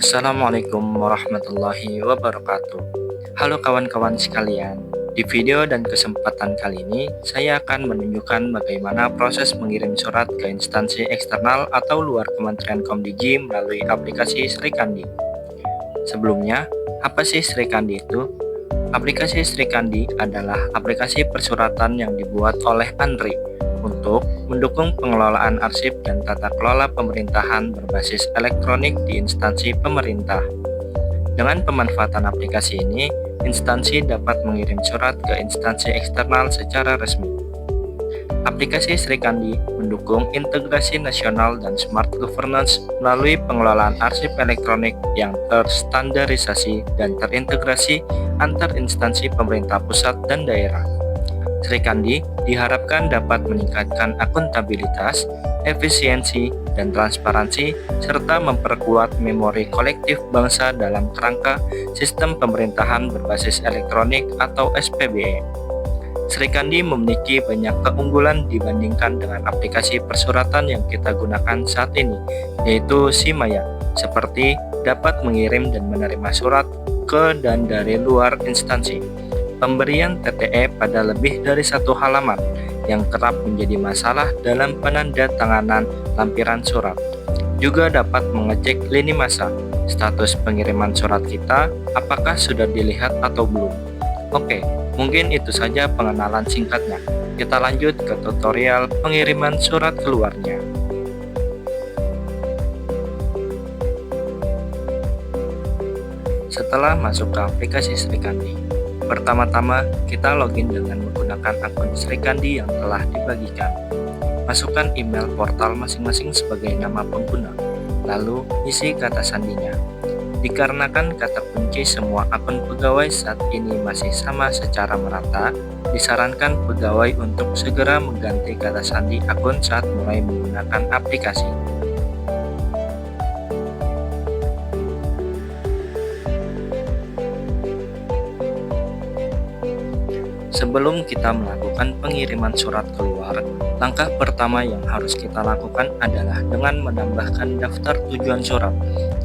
Assalamualaikum warahmatullahi wabarakatuh. Halo kawan-kawan sekalian, di video dan kesempatan kali ini saya akan menunjukkan bagaimana proses mengirim surat ke instansi eksternal atau luar Kementerian Komdigi melalui aplikasi Srikandi. Sebelumnya, apa sih Srikandi itu? Aplikasi Srikandi adalah aplikasi persuratan yang dibuat oleh Andri untuk mendukung pengelolaan arsip dan tata kelola pemerintahan berbasis elektronik di instansi pemerintah. Dengan pemanfaatan aplikasi ini, instansi dapat mengirim surat ke instansi eksternal secara resmi. Aplikasi Srikandi mendukung integrasi nasional dan smart governance melalui pengelolaan arsip elektronik yang terstandarisasi dan terintegrasi antar instansi pemerintah pusat dan daerah. Srikandi diharapkan dapat meningkatkan akuntabilitas, efisiensi, dan transparansi, serta memperkuat memori kolektif bangsa dalam kerangka sistem pemerintahan berbasis elektronik atau SPBE. Srikandi memiliki banyak keunggulan dibandingkan dengan aplikasi persuratan yang kita gunakan saat ini, yaitu Simaya, seperti dapat mengirim dan menerima surat ke dan dari luar instansi, pemberian TTE pada lebih dari satu halaman yang kerap menjadi masalah dalam penandatanganan lampiran surat. Juga dapat mengecek lini masa, status pengiriman surat kita, apakah sudah dilihat atau belum. Oke, mungkin itu saja pengenalan singkatnya. Kita lanjut ke tutorial pengiriman surat keluarnya. Setelah masuk ke aplikasi Srikandi, pertama-tama kita login dengan menggunakan akun Srikandi yang telah dibagikan. Masukkan email portal masing-masing sebagai nama pengguna, lalu isi kata sandinya. Dikarenakan kata kunci semua akun pegawai saat ini masih sama secara merata, disarankan pegawai untuk segera mengganti kata sandi akun saat mulai menggunakan aplikasi. Sebelum kita melakukan pengiriman surat keluar, langkah pertama yang harus kita lakukan adalah dengan menambahkan daftar tujuan surat,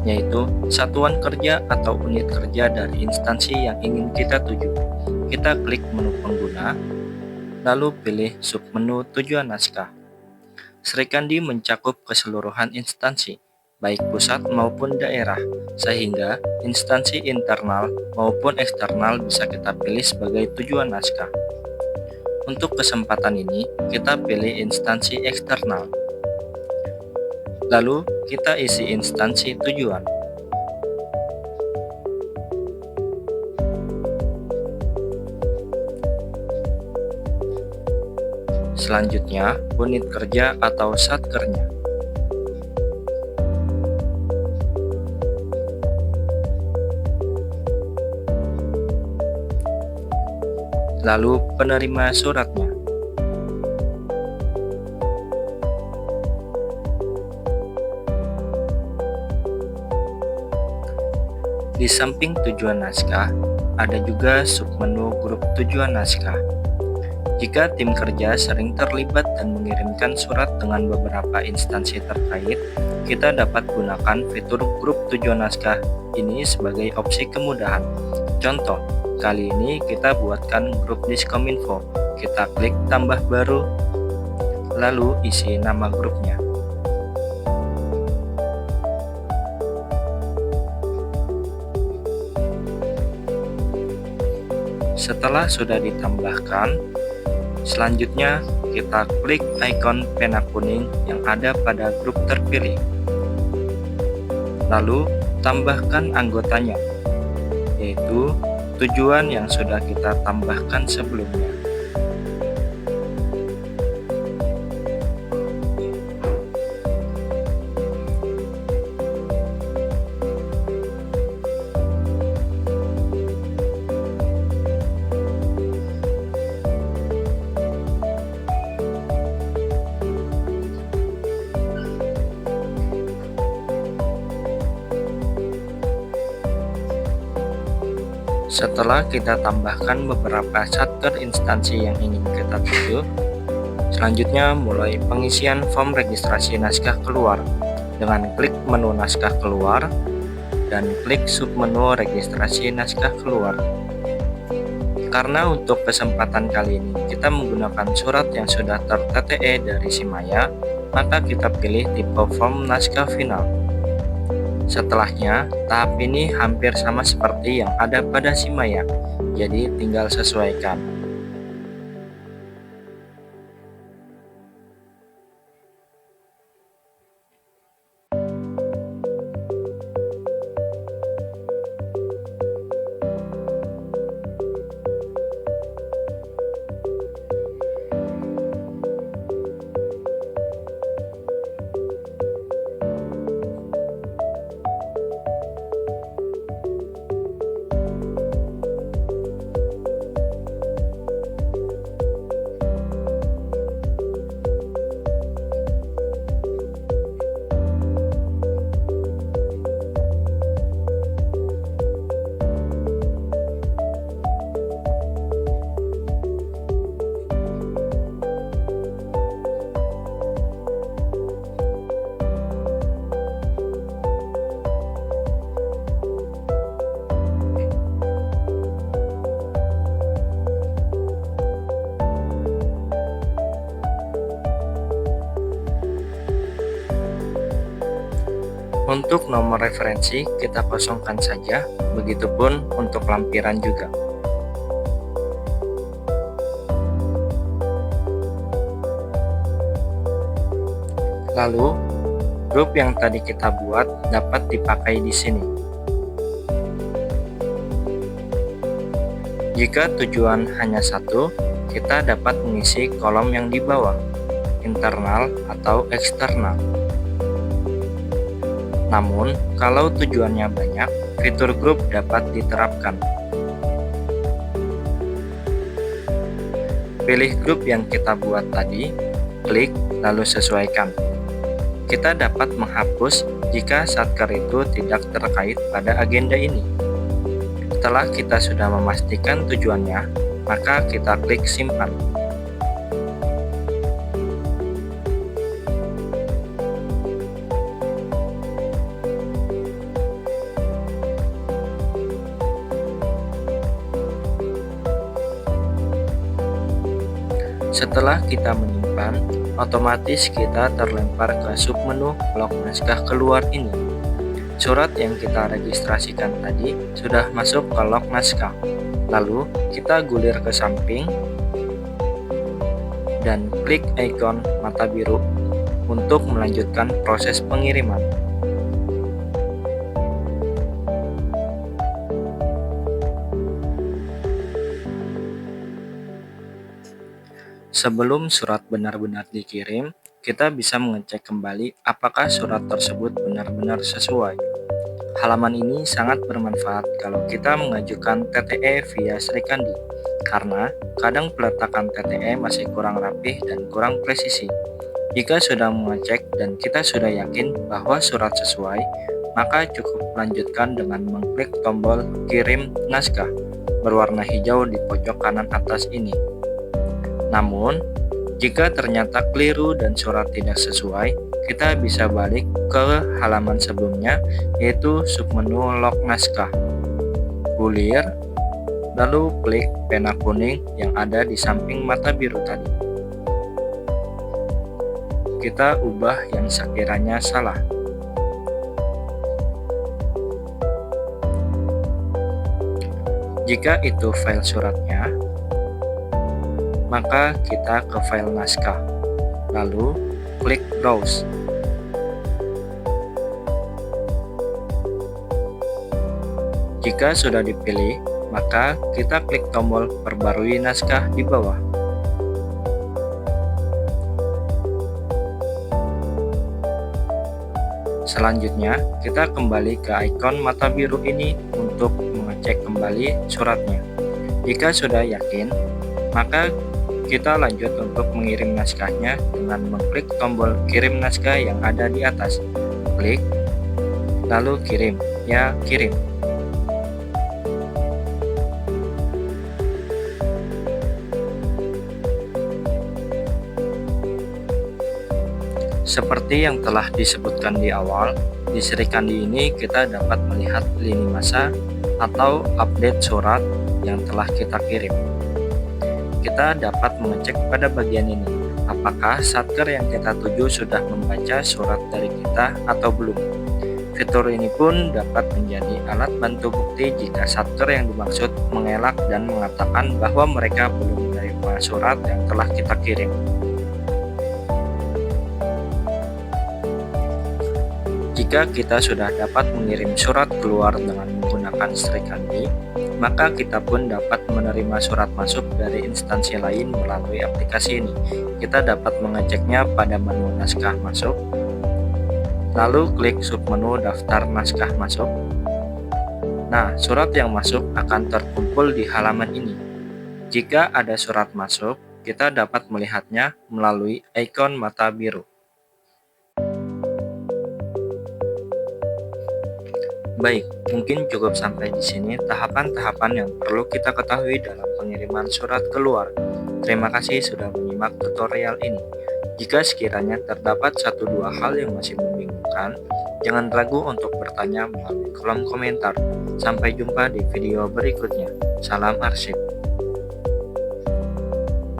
yaitu satuan kerja atau unit kerja dari instansi yang ingin kita tuju. Kita klik menu pengguna, lalu pilih submenu tujuan naskah. Srikandi mencakup keseluruhan instansi, baik pusat maupun daerah, sehingga instansi internal maupun eksternal bisa kita pilih sebagai tujuan naskah. Untuk kesempatan ini, kita pilih instansi eksternal. Lalu, kita isi instansi tujuan. Selanjutnya, unit kerja atau satkernya. Lalu penerima suratnya. Di samping tujuan naskah, ada juga submenu grup tujuan naskah. Jika tim kerja sering terlibat dan mengirimkan surat dengan beberapa instansi terkait, kita dapat gunakan fitur grup tujuan naskah ini sebagai opsi kemudahan. Contoh, kali ini kita buatkan grup Diskominfo. Kita klik tambah baru, lalu isi nama grupnya. Setelah sudah ditambahkan, selanjutnya kita klik ikon pena kuning yang ada pada grup terpilih. Lalu tambahkan anggotanya, yaitu tujuan yang sudah kita tambahkan sebelumnya. Setelah kita tambahkan beberapa satker instansi yang ingin kita tuju, selanjutnya mulai pengisian form registrasi naskah keluar dengan klik menu naskah keluar, dan klik submenu registrasi naskah keluar. Karena untuk kesempatan kali ini kita menggunakan surat yang sudah ter-TTE dari Simaya, maka kita pilih tipe form naskah final. Setelahnya, tahap ini hampir sama seperti yang ada pada Simaya, jadi tinggal sesuaikan. Untuk nomor referensi kita kosongkan saja, begitupun untuk lampiran juga. Lalu, grup yang tadi kita buat dapat dipakai di sini. Jika tujuan hanya satu, kita dapat mengisi kolom yang di bawah, internal atau eksternal. Namun, kalau tujuannya banyak, fitur grup dapat diterapkan. Pilih grup yang kita buat tadi, klik, lalu sesuaikan. Kita dapat menghapus jika satker itu tidak terkait pada agenda ini. Setelah kita sudah memastikan tujuannya, maka kita klik simpan. Setelah kita menyimpan, otomatis kita terlempar ke submenu log naskah keluar ini. Surat yang kita registrasikan tadi sudah masuk ke log naskah. Lalu kita gulir ke samping dan klik ikon mata biru untuk melanjutkan proses pengiriman. Sebelum surat benar-benar dikirim, kita bisa mengecek kembali apakah surat tersebut benar-benar sesuai. Halaman ini sangat bermanfaat kalau kita mengajukan TTE via Srikandi, karena kadang peletakan TTE masih kurang rapih dan kurang presisi. Jika sudah mengecek dan kita sudah yakin bahwa surat sesuai, maka cukup lanjutkan dengan mengklik tombol kirim naskah berwarna hijau di pojok kanan atas ini. Namun, jika ternyata keliru dan surat tidak sesuai, kita bisa balik ke halaman sebelumnya, yaitu submenu log naskah. Gulir, lalu klik pena kuning yang ada di samping mata biru tadi. Kita ubah yang sekiranya salah. Jika itu file suratnya, maka kita ke file naskah, lalu klik browse. Jika sudah dipilih, maka kita klik tombol perbarui naskah di bawah. Selanjutnya, kita kembali ke ikon mata biru ini untuk mengecek kembali suratnya. Jika sudah yakin, maka kita lanjut untuk mengirim naskahnya dengan mengklik tombol kirim naskah yang ada di atas. Klik, lalu kirim, ya kirim. Seperti yang telah disebutkan di awal, Di Serikandi ini kita dapat melihat lini masa atau update surat yang telah kita kirim. Kita dapat mengecek pada bagian ini, apakah satker yang kita tuju sudah membaca surat dari kita atau belum. Fitur ini pun dapat menjadi alat bantu bukti jika satker yang dimaksud mengelak dan mengatakan bahwa mereka belum menerima surat yang telah kita kirim. Jika kita sudah dapat mengirim surat keluar dengan menggunakan Serikandi, maka kita pun dapat menerima surat masuk dari instansi lain melalui aplikasi ini. Kita dapat mengeceknya pada menu naskah masuk, lalu klik submenu daftar naskah masuk. Nah, surat yang masuk akan terkumpul di halaman ini. Jika ada surat masuk, kita dapat melihatnya melalui ikon mata biru. Baik, mungkin cukup sampai di sini tahapan-tahapan yang perlu kita ketahui dalam pengiriman surat keluar. Terima kasih sudah menyimak tutorial ini. Jika sekiranya terdapat 1-2 hal yang masih membingungkan, jangan ragu untuk bertanya melalui kolom komentar. Sampai jumpa di video berikutnya. Salam arsip.